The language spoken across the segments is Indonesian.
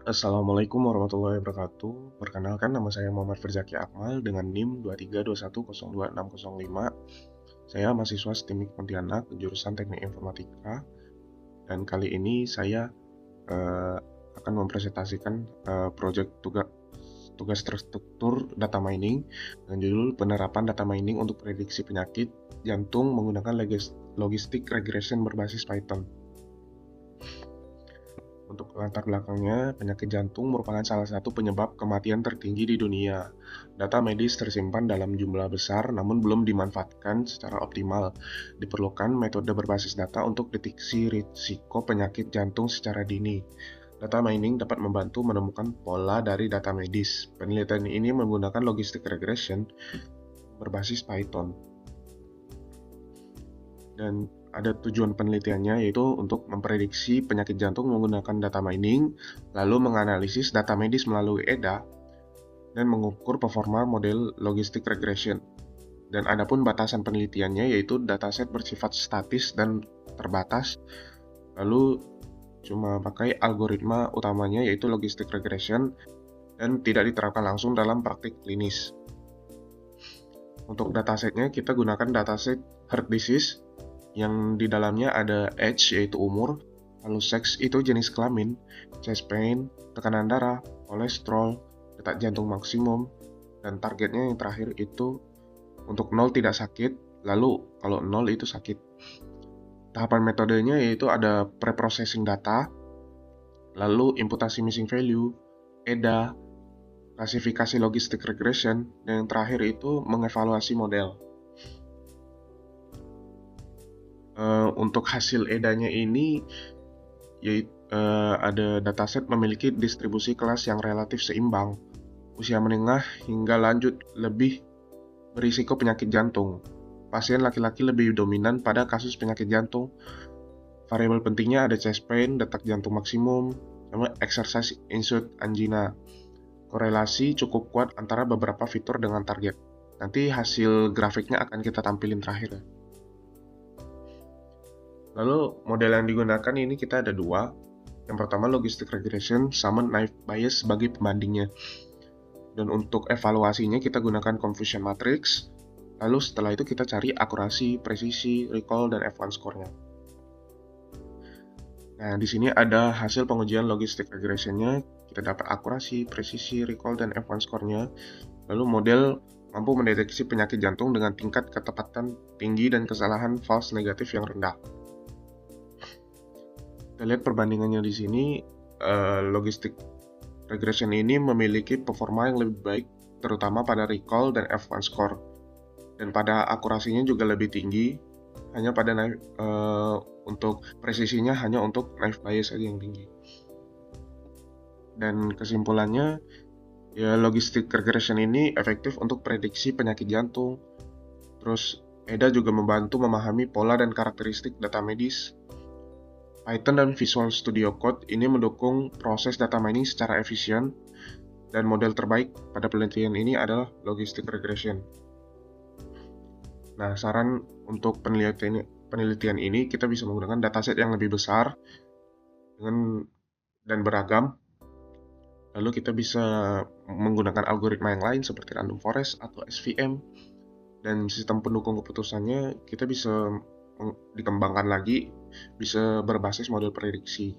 Assalamualaikum warahmatullahi wabarakatuh. Perkenalkan, nama saya Muhammad Firzaki Akmal dengan NIM 2321020605. Saya mahasiswa STIMIK Pontianak, jurusan Teknik Informatika. Dan kali ini saya eh, akan mempresentasikan proyek tugas terstruktur data mining dengan judul penerapan data mining untuk prediksi penyakit jantung menggunakan logistik regression berbasis Python. Untuk latar belakangnya, penyakit jantung merupakan salah satu penyebab kematian tertinggi di dunia. Data medis tersimpan dalam jumlah besar namun belum dimanfaatkan secara optimal. Diperlukan metode berbasis data untuk deteksi risiko penyakit jantung secara dini. Data mining dapat membantu menemukan pola dari data medis. Penelitian ini menggunakan logistic regression berbasis Python. Dan ada tujuan penelitiannya, yaitu untuk memprediksi penyakit jantung menggunakan data mining, lalu menganalisis data medis melalui EDA, dan mengukur performa model logistic regression. Dan adapun batasan penelitiannya, yaitu dataset bersifat statis dan terbatas, lalu cuma pakai algoritma utamanya yaitu logistic regression, dan tidak diterapkan langsung dalam praktik klinis. Untuk datasetnya kita gunakan dataset heart disease, yang di dalamnya ada age yaitu umur, lalu sex itu jenis kelamin, chest pain, tekanan darah, kolesterol, detak jantung maksimum, dan targetnya yang terakhir itu untuk 0 tidak sakit, lalu kalau 0 itu sakit. Tahapan metodenya yaitu ada pre-processing data, lalu imputasi missing value, EDA, klasifikasi logistic regression, dan yang terakhir itu mengevaluasi model. Untuk hasil EDA-nya ini yaitu ada dataset memiliki distribusi kelas yang relatif seimbang, usia menengah hingga lanjut lebih berisiko penyakit jantung. Pasien laki-laki lebih dominan pada kasus penyakit jantung. Variabel pentingnya ada chest pain, detak jantung maksimum, sama exercise induced angina. Korelasi cukup kuat antara beberapa fitur dengan target. Nanti hasil grafiknya akan kita tampilin terakhir ya. Lalu model yang digunakan ini kita ada dua. Yang pertama logistic regression sama naive Bayes sebagai pembandingnya. Dan untuk evaluasinya kita gunakan confusion matrix. Lalu setelah itu kita cari akurasi, presisi, recall, dan F1 score-nya. Nah, di sini ada hasil pengujian logistic regression-nya. Kita dapat akurasi, presisi, recall, dan F1 score-nya. Lalu model mampu mendeteksi penyakit jantung dengan tingkat ketepatan tinggi dan kesalahan false negatif yang rendah. Kita lihat perbandingannya di sini, logistic regression ini memiliki performa yang lebih baik, terutama pada recall dan F1 score, dan pada akurasinya juga lebih tinggi. Hanya pada untuk presisinya hanya untuk naive Bayes saja yang tinggi. Dan kesimpulannya, ya logistic regression ini efektif untuk prediksi penyakit jantung. Terus EDA juga membantu memahami pola dan karakteristik data medis. Python dan Visual Studio Code ini mendukung proses data mining secara efisien, dan model terbaik pada penelitian ini adalah logistic regression. Nah, saran untuk penelitian ini kita bisa menggunakan dataset yang lebih besar dan beragam. Lalu kita bisa menggunakan algoritma yang lain seperti random forest atau SVM, dan sistem pendukung keputusannya kita bisa dikembangkan lagi, bisa berbasis model prediksi.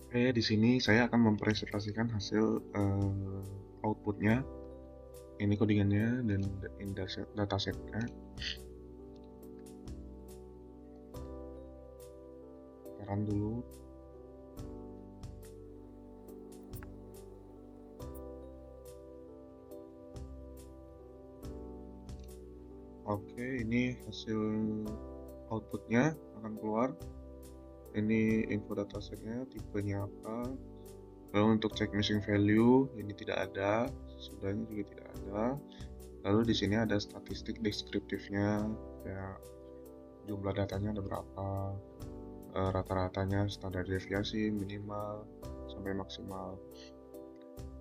Oke, di sini saya akan mempresentasikan hasil outputnya. Ini codingannya dan datasetnya. Run dulu. Oke, ini hasil outputnya akan keluar. Ini info datasetnya, tipenya apa. Lalu untuk cek missing value ini tidak ada, sudahnya juga tidak ada. Lalu di sini ada statistik deskriptifnya, kayak jumlah datanya ada berapa, rata-ratanya, standar deviasi, minimal sampai maksimal.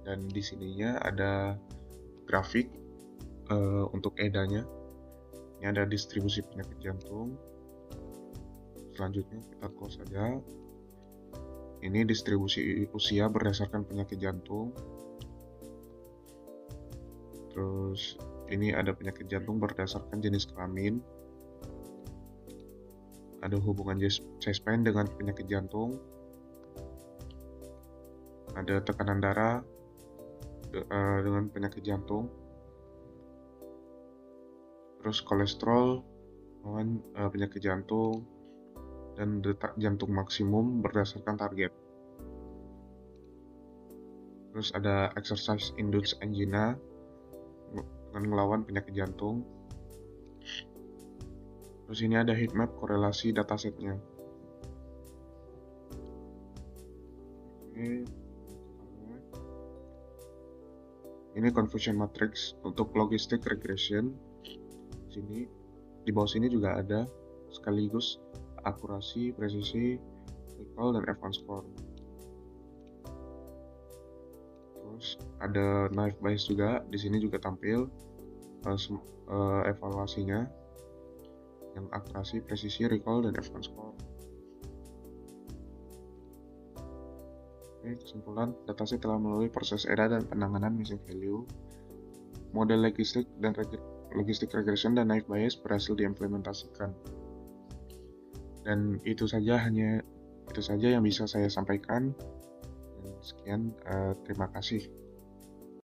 Dan di sininya ada grafik untuk EDA-nya. Ini ada distribusi penyakit jantung. Selanjutnya kita close saja. Ini distribusi usia berdasarkan penyakit jantung. Terus ini ada penyakit jantung berdasarkan jenis kelamin. Ada hubungan chest pain dengan penyakit jantung. Ada tekanan darah dengan penyakit jantung. Terus kolesterol dengan penyakit jantung, dan detak jantung maksimum berdasarkan target. Terus ada exercise induced angina dengan melawan penyakit jantung. Terus ini ada heat map korelasi datasetnya. Ini confusion matrix untuk logistic regression. Di bawah sini juga ada sekaligus akurasi, presisi, recall, dan advance score. Terus ada naive Bayes juga, di sini juga tampil evaluasinya yang akurasi, presisi, recall, dan advance score. Oke, kesimpulan, dataset telah melalui proses EDA dan penanganan missing value. Model logistic regression dan naive Bayes berhasil diimplementasikan. Dan itu saja yang bisa saya sampaikan. Dan sekian, terima kasih.